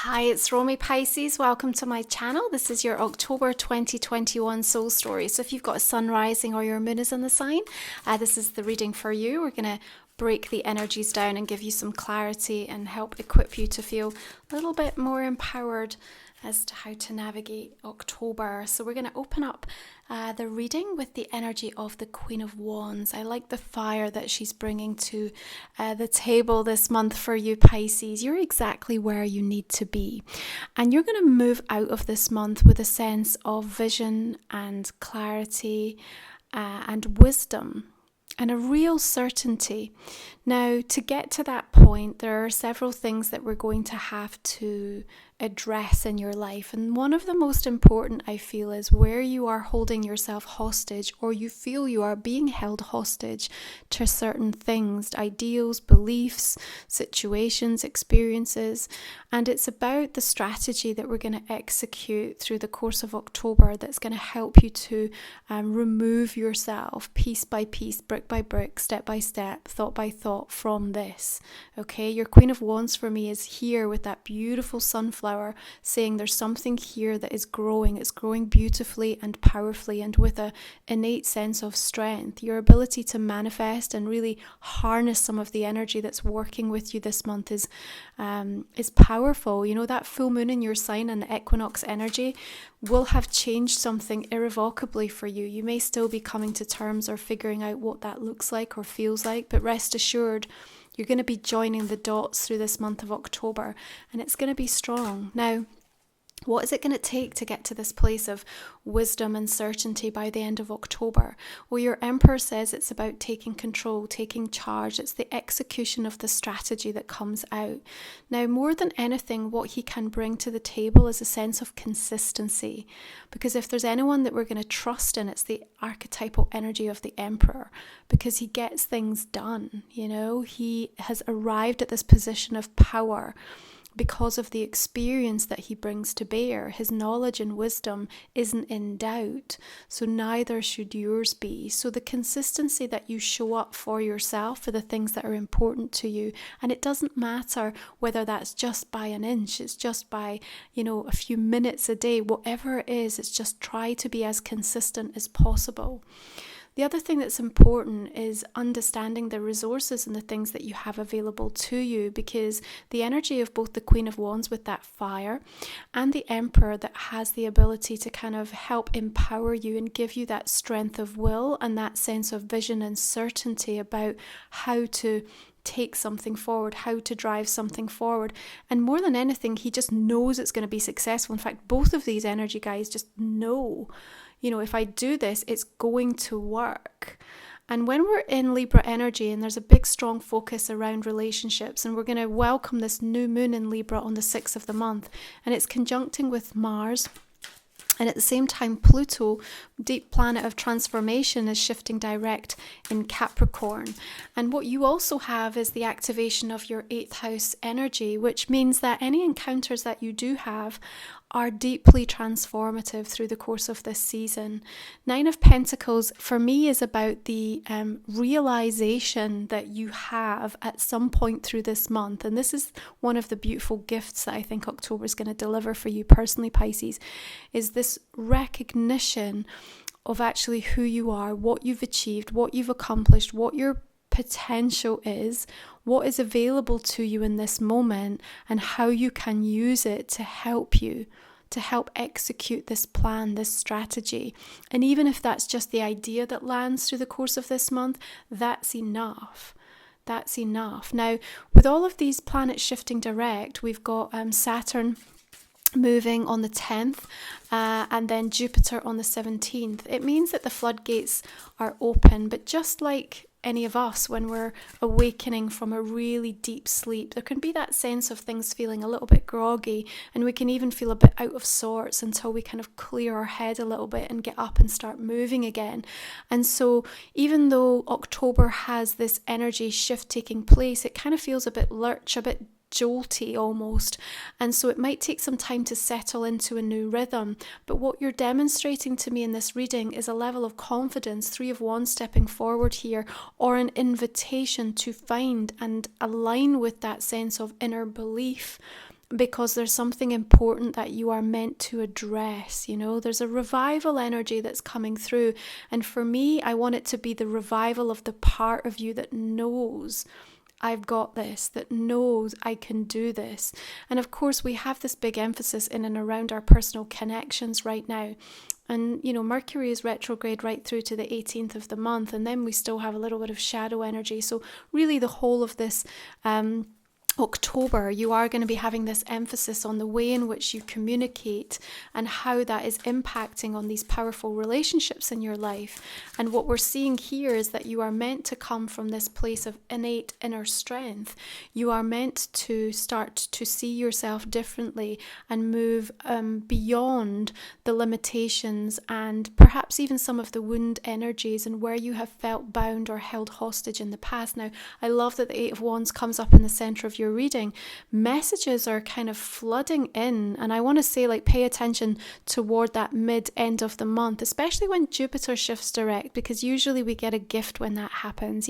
Hi, it's Romy Pisces. Welcome to my channel. This is your October 2021 soul story. So if you've got a sun rising or your moon is in the sign, this is the reading for you. We're going to break the energies down and give you some clarity and help equip you to feel a little bit more empowered as to how to navigate October. So we're going to open up the reading with the energy of the Queen of Wands. I like the fire that she's bringing to the table this month for you, Pisces. You're exactly where you need to be. And you're going to move out of this month with a sense of vision and clarity and wisdom and a real certainty. Now, to get to that point, there are several things that we're going to have to address in your life. And one of the most important, I feel, is where you are holding yourself hostage, or you feel you are being held hostage to certain things, ideals, beliefs, situations, experiences. And it's about the strategy that we're going to execute through the course of October that's going to help you to remove yourself piece by piece, brick by brick, step by step, thought by thought from this. Okay, your Queen of Wands for me is here with that beautiful sunflower, saying there's something here that is growing. It's growing beautifully and powerfully and with an innate sense of strength. Your ability to manifest and really harness some of the energy that's working with you this month is powerful. You know, that full moon in your sign and the equinox energy will have changed something irrevocably for you. You may still be coming to terms or figuring out what that looks like or feels like, but rest assured, you're going to be joining the dots through this month of October, and it's going to be strong. Now, what is it going to take to get to this place of wisdom and certainty by the end of October? Well, your Emperor says it's about taking control, taking charge. It's the execution of the strategy that comes out. Now, more than anything, what he can bring to the table is a sense of consistency. Because if there's anyone that we're going to trust in, it's the archetypal energy of the Emperor, because he gets things done. You know, he has arrived at this position of power because of the experience that he brings to bear. His knowledge and wisdom isn't in doubt, so neither should yours be. So the consistency that you show up for yourself, for the things that are important to you, and it doesn't matter whether that's just by an inch, it's just by, a few minutes a day, whatever it is, it's just try to be as consistent as possible. The other thing that's important is understanding the resources and the things that you have available to you, because the energy of both the Queen of Wands with that fire and the Emperor that has the ability to kind of help empower you and give you that strength of will and that sense of vision and certainty about how to take something forward, how to drive something forward. And more than anything, he just knows it's going to be successful. In fact, both of these energy guys just know, if I do this, it's going to work. And when we're in Libra energy and there's a big strong focus around relationships, and we're going to welcome this new moon in Libra on the 6th of the month, and it's conjuncting with Mars. And at the same time, Pluto, deep planet of transformation, is shifting direct in Capricorn. And what you also have is the activation of your 8th house energy, which means that any encounters that you do have are deeply transformative through the course of this season. 9 of Pentacles for me is about the realization that you have at some point through this month. And this is one of the beautiful gifts that I think October is going to deliver for you personally, Pisces, is this recognition of actually who you are, what you've achieved, what you've accomplished, what your potential is, what is available to you in this moment, and how you can use it to help you, to help execute this plan, this strategy. And even if that's just the idea that lands through the course of this month, that's enough. That's enough. Now, with all of these planets shifting direct, we've got Saturn moving on the 10th and then Jupiter on the 17th. It means that the floodgates are open, but just like any of us, when we're awakening from a really deep sleep, there can be that sense of things feeling a little bit groggy, and we can even feel a bit out of sorts until we kind of clear our head a little bit and get up and start moving again. And so even though October has this energy shift taking place, it kind of feels a bit lurch, a bit jolty almost, and so it might take some time to settle into a new rhythm. But what you're demonstrating to me in this reading is a level of confidence, 3 of Wands stepping forward here, or an invitation to find and align with that sense of inner belief because there's something important that you are meant to address. There's a revival energy that's coming through, and for me, I want it to be the revival of the part of you that knows I've got this, that knows I can do this. And of course, we have this big emphasis in and around our personal connections right now. And, Mercury is retrograde right through to the 18th of the month, and then we still have a little bit of shadow energy. So really the whole of this October, you are going to be having this emphasis on the way in which you communicate and how that is impacting on these powerful relationships in your life. And what we're seeing here is that you are meant to come from this place of innate inner strength. You are meant to start to see yourself differently and move beyond the limitations and perhaps even some of the wound energies and where you have felt bound or held hostage in the past. Now, I love that the Eight of Wands comes up in the center of your reading. Messages are kind of flooding in, and I want to say, pay attention toward that mid-end of the month, especially when Jupiter shifts direct, because usually we get a gift when that happens.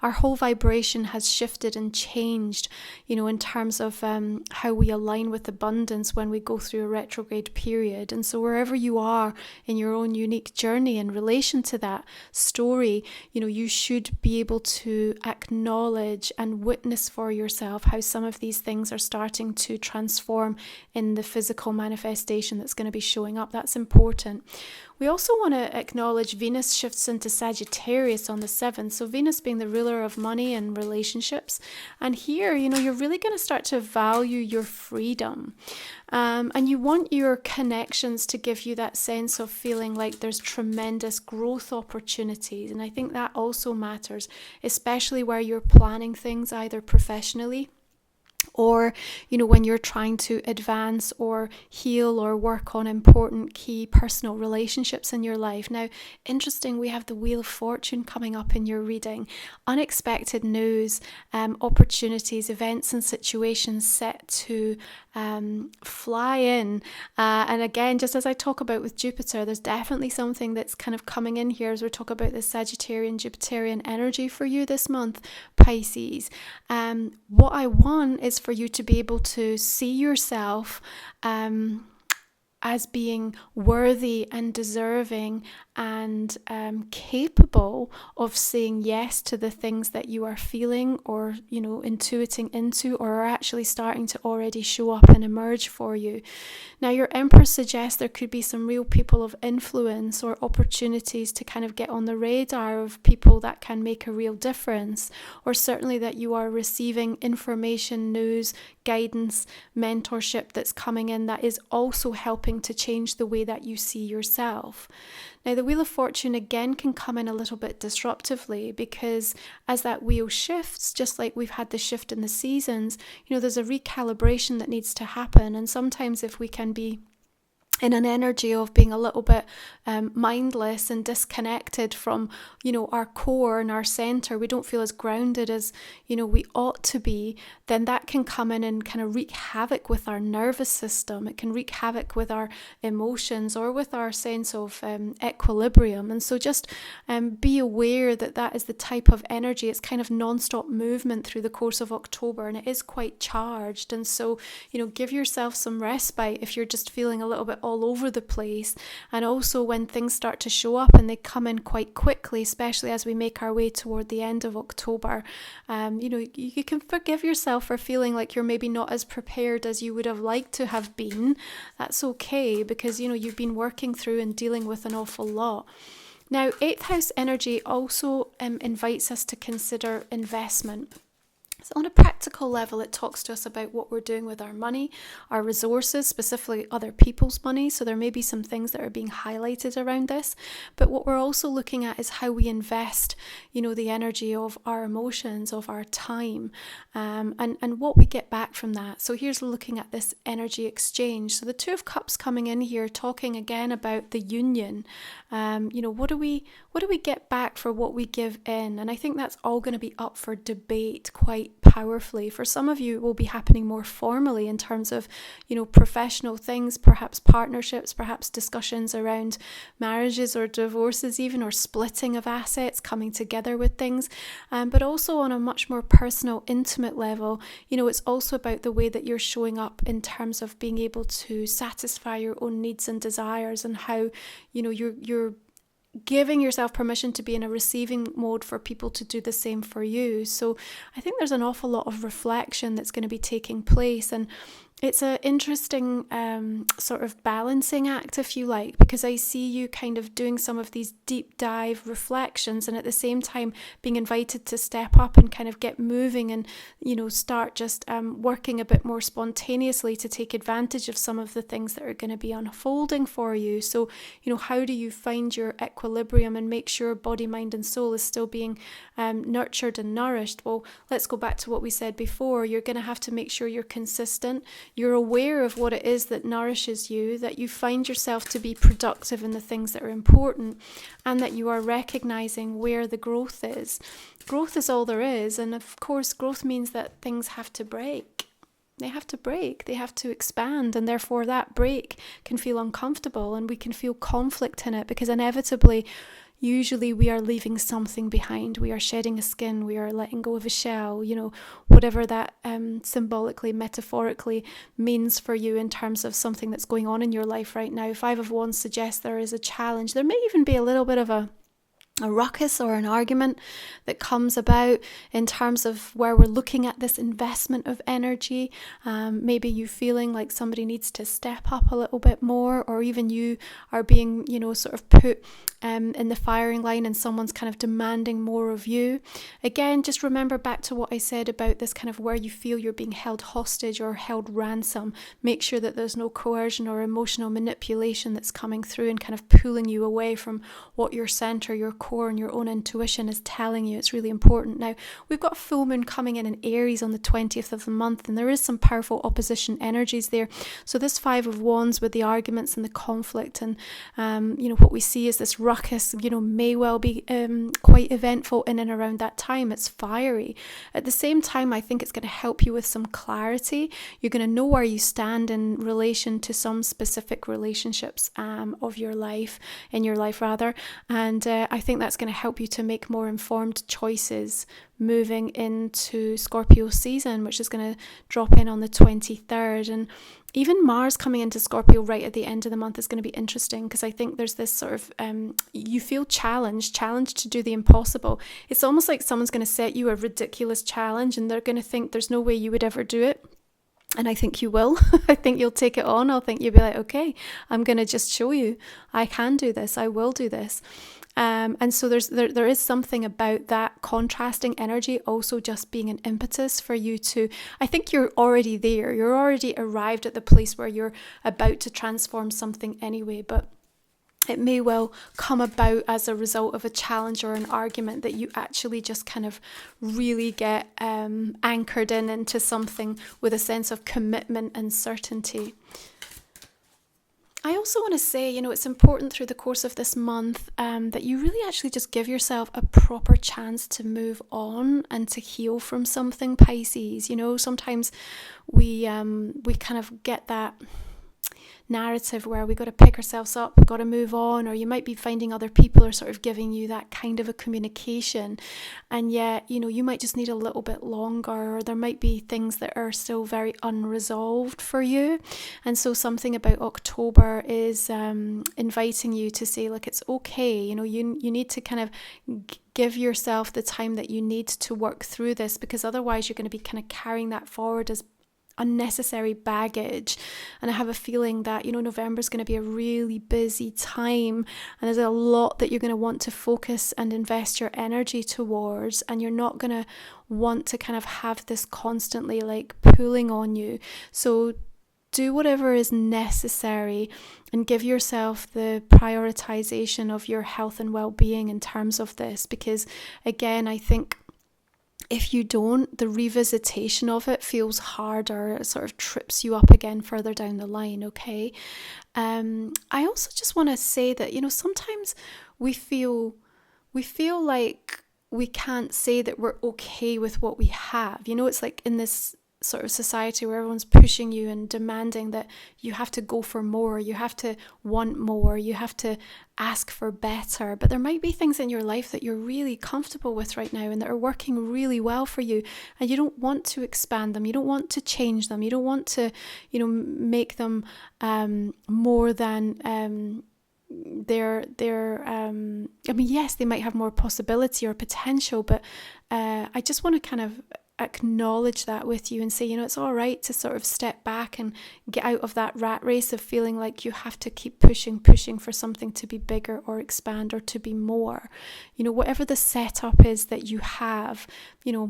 Our whole vibration has shifted and changed, in terms of how we align with abundance when we go through a retrograde period. And so wherever you are in your own unique journey in relation to that story, you should be able to acknowledge and witness for yourself how some of these things are starting to transform in the physical manifestation that's going to be showing up. That's important. We also want to acknowledge Venus shifts into Sagittarius on the 7th. So Venus being the ruler of money and relationships. And here, you're really going to start to value your freedom. And you want your connections to give you that sense of feeling like there's tremendous growth opportunities. And I think that also matters, especially where you're planning things either professionally or, when you're trying to advance or heal or work on important key personal relationships in your life. Now, interesting, we have the Wheel of Fortune coming up in your reading. Unexpected news, opportunities, events and situations set to fly in. And again, just as I talk about with Jupiter, there's definitely something that's kind of coming in here as we talk about the Sagittarian, Jupiterian energy for you this month, Pisces. What I want is for you to be able to see yourself as being worthy and deserving and capable of saying yes to the things that you are feeling or, intuiting into, or are actually starting to already show up and emerge for you. Now, your Empress suggests there could be some real people of influence or opportunities to kind of get on the radar of people that can make a real difference, or certainly that you are receiving information, news, guidance, mentorship that's coming in that is also helping to change the way that you see yourself. Now, the Wheel of Fortune again can come in a little bit disruptively, because as that wheel shifts, just like we've had the shift in the seasons, there's a recalibration that needs to happen. And sometimes if we can be in an energy of being a little bit mindless and disconnected from, our core and our center, we don't feel as grounded as, we ought to be, then that can come in and kind of wreak havoc with our nervous system. It can wreak havoc with our emotions or with our sense of equilibrium. And so just be aware that that is the type of energy. It's kind of non-stop movement through the course of October, and it is quite charged. And so, give yourself some respite if you're just feeling a little bit all over the place. And also when things start to show up and they come in quite quickly, especially as we make our way toward the end of October, you can forgive yourself for feeling like you're maybe not as prepared as you would have liked to have been. That's okay, because you've been working through and dealing with an awful lot. Now, 8th house energy also invites us to consider investment. So on a practical level, it talks to us about what we're doing with our money, our resources, specifically other people's money. So there may be some things that are being highlighted around this. But what we're also looking at is how we invest, the energy of our emotions, of our time, and what we get back from that. So here's looking at this energy exchange. So the Two of Cups coming in here, talking again about the union. What do we get back for what we give in? And I think that's all going to be up for debate quite quite powerfully. For some of you, it will be happening more formally in terms of, professional things, perhaps partnerships, perhaps discussions around marriages or divorces even, or splitting of assets, coming together with things. But also on a much more personal, intimate level, it's also about the way that you're showing up in terms of being able to satisfy your own needs and desires, and how, you're giving yourself permission to be in a receiving mode for people to do the same for you. So I think there's an awful lot of reflection that's going to be taking place, and it's an interesting sort of balancing act, if you like, because I see you kind of doing some of these deep dive reflections, and at the same time being invited to step up and kind of get moving and, start just working a bit more spontaneously to take advantage of some of the things that are going to be unfolding for you. So, how do you find your equilibrium and make sure body, mind and soul is still being nurtured and nourished? Well, let's go back to what we said before. You're going to have to make sure you're consistent. You're aware of what it is that nourishes you, that you find yourself to be productive in the things that are important, and that you are recognizing where the growth is. Growth is all there is, and of course growth means that things have to break. They have to break, they have to expand, and therefore that break can feel uncomfortable, and we can feel conflict in it, because inevitably, usually we are leaving something behind. We are shedding a skin, we are letting go of a shell, whatever that symbolically, metaphorically means for you in terms of something that's going on in your life right now. Five of Wands suggests there is a challenge. There may even be a little bit of a ruckus or an argument that comes about in terms of where we're looking at this investment of energy. Maybe you feeling like somebody needs to step up a little bit more, or even you are being, sort of put in the firing line and someone's kind of demanding more of you. Again, just remember back to what I said about this kind of where you feel you're being held hostage or held ransom. Make sure that there's no coercion or emotional manipulation that's coming through and kind of pulling you away from what your center, your core and your own intuition is telling you. It's really important. Now, we've got full moon coming in Aries on the 20th of the month, and there is some powerful opposition energies there. So this Five of Wands with the arguments and the conflict and, what we see is this ruckus, may well be quite eventful in and around that time. It's fiery. At the same time, I think it's going to help you with some clarity. You're going to know where you stand in relation to some specific relationships of your life, and I think that's going to help you to make more informed choices moving into Scorpio season, which is going to drop in on the 23rd. And even Mars coming into Scorpio right at the end of the month is going to be interesting, because I think there's this sort of, you feel challenged to do the impossible. It's almost like someone's going to set you a ridiculous challenge and they're going to think there's no way you would ever do it. And I think you will. I think you'll take it on. I think you'll be like, okay, I'm going to just show you I can do this. I will do this. And so there is something about that contrasting energy also just being an impetus for you to, I think you're already there. You're already arrived at the place where you're about to transform something anyway, but it may well come about as a result of a challenge or an argument that you actually just kind of really get anchored into something with a sense of commitment and certainty. I also want to say, it's important through the course of this month that you really actually just give yourself a proper chance to move on and to heal from something, Pisces. Sometimes we kind of get that narrative where we got to pick ourselves up, we've got to move on, or you might be finding other people are sort of giving you that kind of a communication, and yet you might just need a little bit longer, or there might be things that are still very unresolved for you. And so something about October is inviting you to say, look, it's okay, you need to kind of give yourself the time that you need to work through this, because otherwise you're going to be kind of carrying that forward as unnecessary baggage. And I have a feeling that November is going to be a really busy time, and there's a lot that you're going to want to focus and invest your energy towards, and you're not going to want to kind of have this constantly like pulling on you. So do whatever is necessary and give yourself the prioritization of your health and well-being in terms of this, because again, I think if you don't, the revisitation of it feels harder. It sort of trips you up again further down the line, okay? I also just want to say that, sometimes we feel like we can't say that we're okay with what we have. You know, it's like in this sort of society where everyone's pushing you and demanding that you have to go for more, you have to want more, you have to ask for better. But there might be things in your life that you're really comfortable with right now and that are working really well for you, and you don't want to expand them, you don't want to change them, you don't want to, make them more than yes, they might have more possibility or potential, but I just want to kind of acknowledge that with you and say, it's all right to sort of step back and get out of that rat race of feeling like you have to keep pushing for something to be bigger or expand or to be more. Whatever the setup is that you have,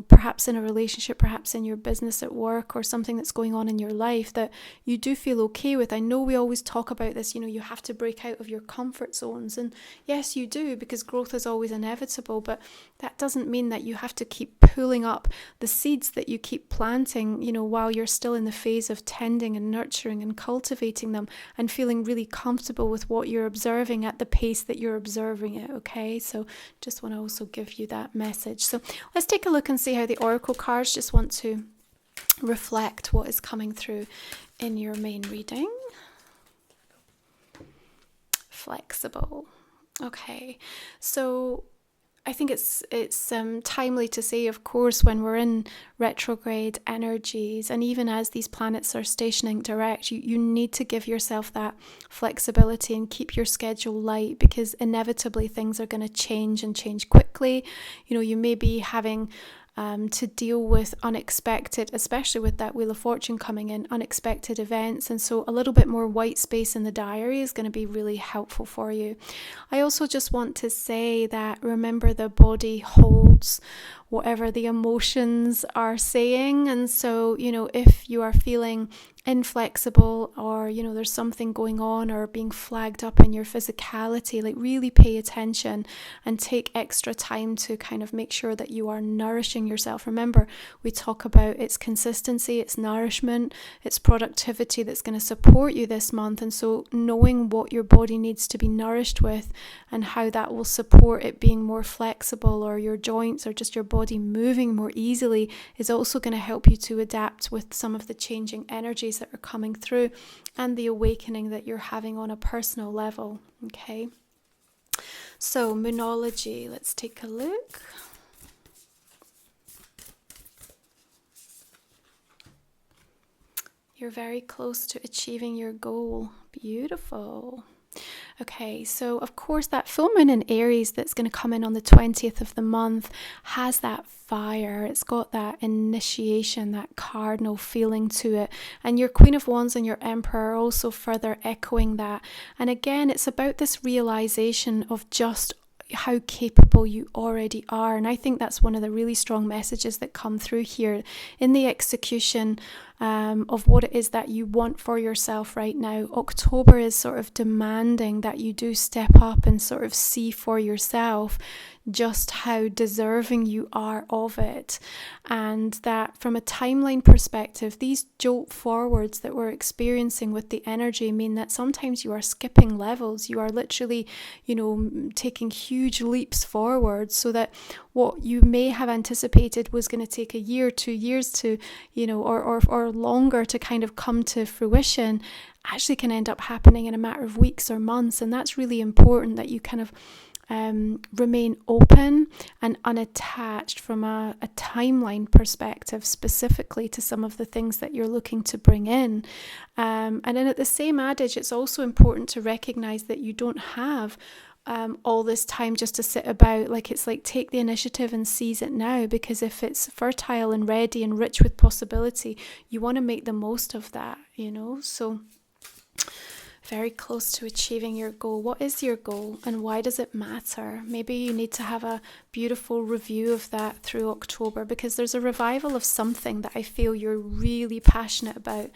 perhaps in a relationship, perhaps in your business at work, or something that's going on in your life that you do feel okay with. I know we always talk about this, you have to break out of your comfort zones, and yes, you do, because growth is always inevitable, but that doesn't mean that you have to keep pulling up the seeds that you keep planting, while you're still in the phase of tending and nurturing and cultivating them and feeling really comfortable with what you're observing at the pace that you're observing it, okay? So just want to also give you that message. So let's take a look and see how the Oracle cards just want to reflect what is coming through in your main reading. Flexible. Okay, so I think it's timely to say, of course, when we're in retrograde energies, and even as these planets are stationing direct, you need to give yourself that flexibility and keep your schedule light, because inevitably things are going to change and change quickly. You may be having to deal with unexpected, especially with that Wheel of Fortune coming in, unexpected events. And so a little bit more white space in the diary is going to be really helpful for you. I also just want to say that, remember, the body holds whatever the emotions are saying. And so, if you are feeling inflexible, or there's something going on or being flagged up in your physicality, like really pay attention and take extra time to kind of make sure that you are nourishing yourself. Remember, we talk about it's consistency, it's nourishment, it's productivity that's going to support you this month. And so knowing what your body needs to be nourished with and how that will support it being more flexible, or your joints, or just your body moving more easily, is also going to help you to adapt with some of the changing energies that are coming through and the awakening that you're having on a personal level. Okay, so Moonology, let's take a look. You're very close to achieving your goal. Beautiful. Okay, so of course that full moon in Aries that's going to come in on the 20th of the month has that fire. It's got that initiation, that cardinal feeling to it. And your Queen of Wands and your Emperor are also further echoing that. And again, it's about this realization of just how capable you already are. And I think that's one of the really strong messages that come through here in the execution of what it is that you want for yourself right now. October is sort of demanding that you do step up and sort of see for yourself just how deserving you are of it. And that from a timeline perspective, these jolt forwards that we're experiencing with the energy mean that sometimes you are skipping levels. You are literally, taking huge leaps forward, so that what you may have anticipated was going to take a year, 2 years to, or longer to kind of come to fruition, actually can end up happening in a matter of weeks or months. And that's really important, that you kind of remain open and unattached from a timeline perspective, specifically to some of the things that you're looking to bring in. And then at the same adage, it's also important to recognize that you don't have all this time just to sit about. It's like take the initiative and seize it now, because if it's fertile and ready and rich with possibility, you want to make the most of that, so very close to achieving your goal. What is your goal and why does it matter? Maybe you need to have a beautiful review of that through October, because there's a revival of something that I feel you're really passionate about.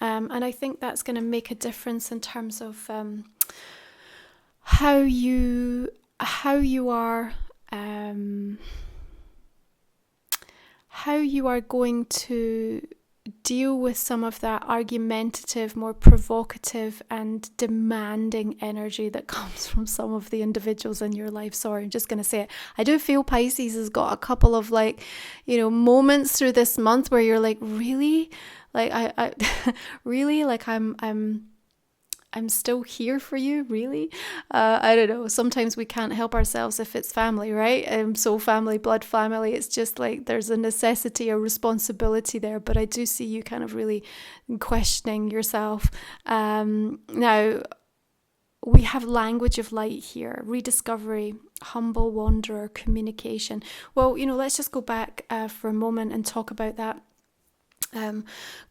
And I think that's going to make a difference in terms of how you are going to deal with some of that argumentative, more provocative and demanding energy that comes from some of the individuals in your life. Sorry, I'm just going to say it. I do feel Pisces has got a couple of moments through this month where you're like, really? Like I really, like I'm still here for you, really? I don't know. Sometimes we can't help ourselves if it's family, right? So family, blood family, it's just like there's a necessity, a responsibility there. But I do see you kind of really questioning yourself. Now, we have language of light here, rediscovery, humble wanderer, communication. Well, let's just go back for a moment and talk about that.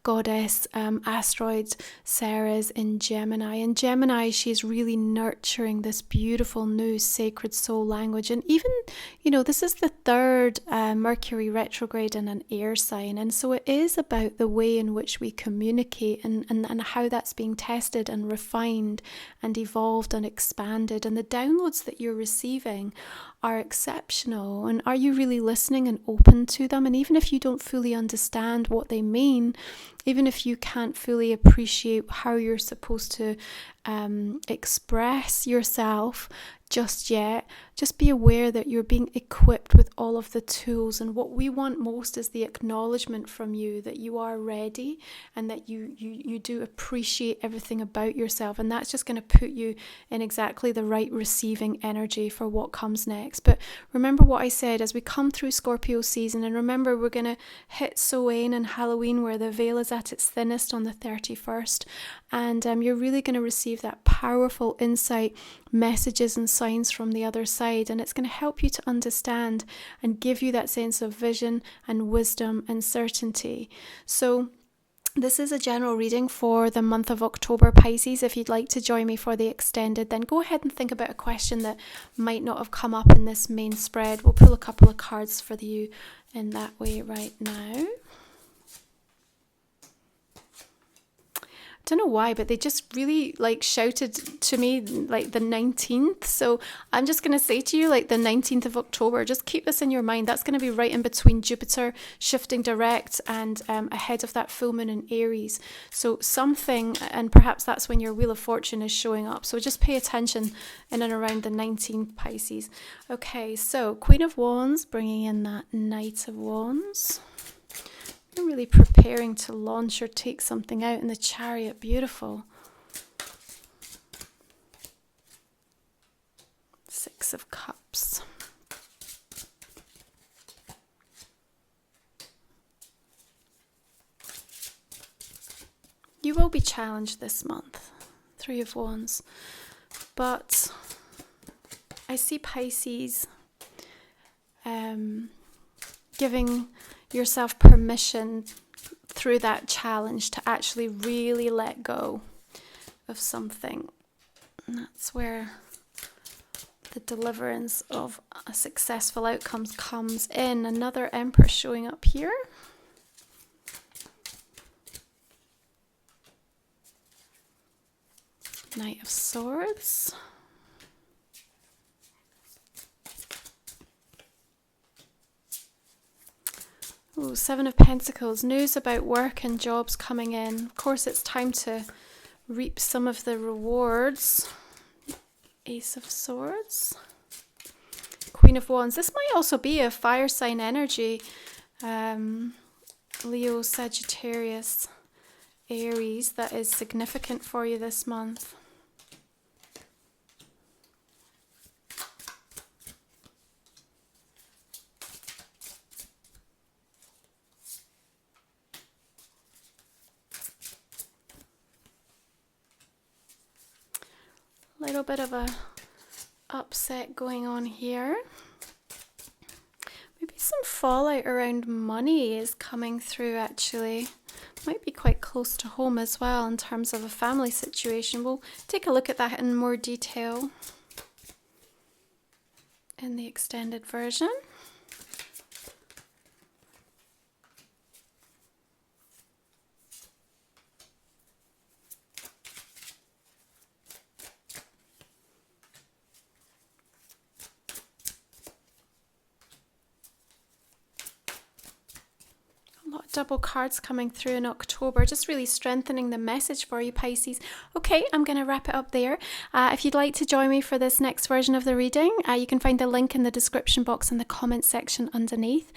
Goddess, asteroid Ceres in Gemini. In Gemini, she's really nurturing this beautiful new sacred soul language. And even, this is the third Mercury retrograde in an air sign. And so it is about the way in which we communicate and how that's being tested and refined and evolved and expanded. And the downloads that you're receiving are exceptional. And are you really listening and open to them? And even if you don't fully understand what they mean, even if you can't fully appreciate how you're supposed to express yourself just yet, just be aware that you're being equipped with all of the tools. And what we want most is the acknowledgement from you that you are ready and that you do appreciate everything about yourself. And that's just going to put you in exactly the right receiving energy for what comes next. But remember what I said as we come through Scorpio season, and remember we're going to hit Samhain and Halloween where the veil is at its thinnest on the 31st. And you're really going to receive that powerful insight, messages and signs from the other side, and it's going to help you to understand and give you that sense of vision and wisdom and certainty. So this is a general reading for the month of October, Pisces. If you'd like to join me for the extended, then go ahead and think about a question that might not have come up in this main spread. We'll pull a couple of cards for you in that way right now. Don't know why, but they just really shouted to me the 19th. So I'm just going to say to you the 19th of October, just keep this in your mind. That's going to be right in between Jupiter shifting direct and ahead of that full moon in Aries. So something, and perhaps that's when your Wheel of Fortune is showing up. So just pay attention in and around the 19th, Pisces. Okay, so Queen of Wands, bringing in that Knight of Wands. You're really preparing to launch or take something out in the Chariot. Beautiful. Six of Cups. You will be challenged this month. Three of Wands. But I see Pisces giving yourself permission through that challenge to actually really let go of something. And that's where the deliverance of a successful outcome comes in. Another Empress showing up here. Knight of Swords. Ooh, Seven of Pentacles, news about work and jobs coming in. Of course, it's time to reap some of the rewards. Ace of Swords. Queen of Wands. This might also be a fire sign energy. Leo, Sagittarius, Aries, that is significant for you this month. Little bit of a upset going on here. Maybe some fallout around money is coming through actually. Might be quite close to home as well in terms of a family situation. We'll take a look at that in more detail in the extended version. double cards coming through in October, just really strengthening the message for you, Pisces. Okay, I'm going to wrap it up there. If you'd like to join me for this next version of the reading, you can find the link in the description box in the comment section underneath.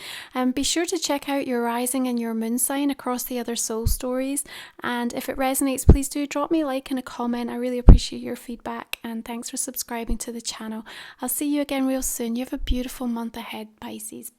Be sure to check out your rising and your moon sign across the other soul stories. And if it resonates, please do drop me a like and a comment. I really appreciate your feedback, and thanks for subscribing to the channel. I'll see you again real soon. You have a beautiful month ahead, Pisces.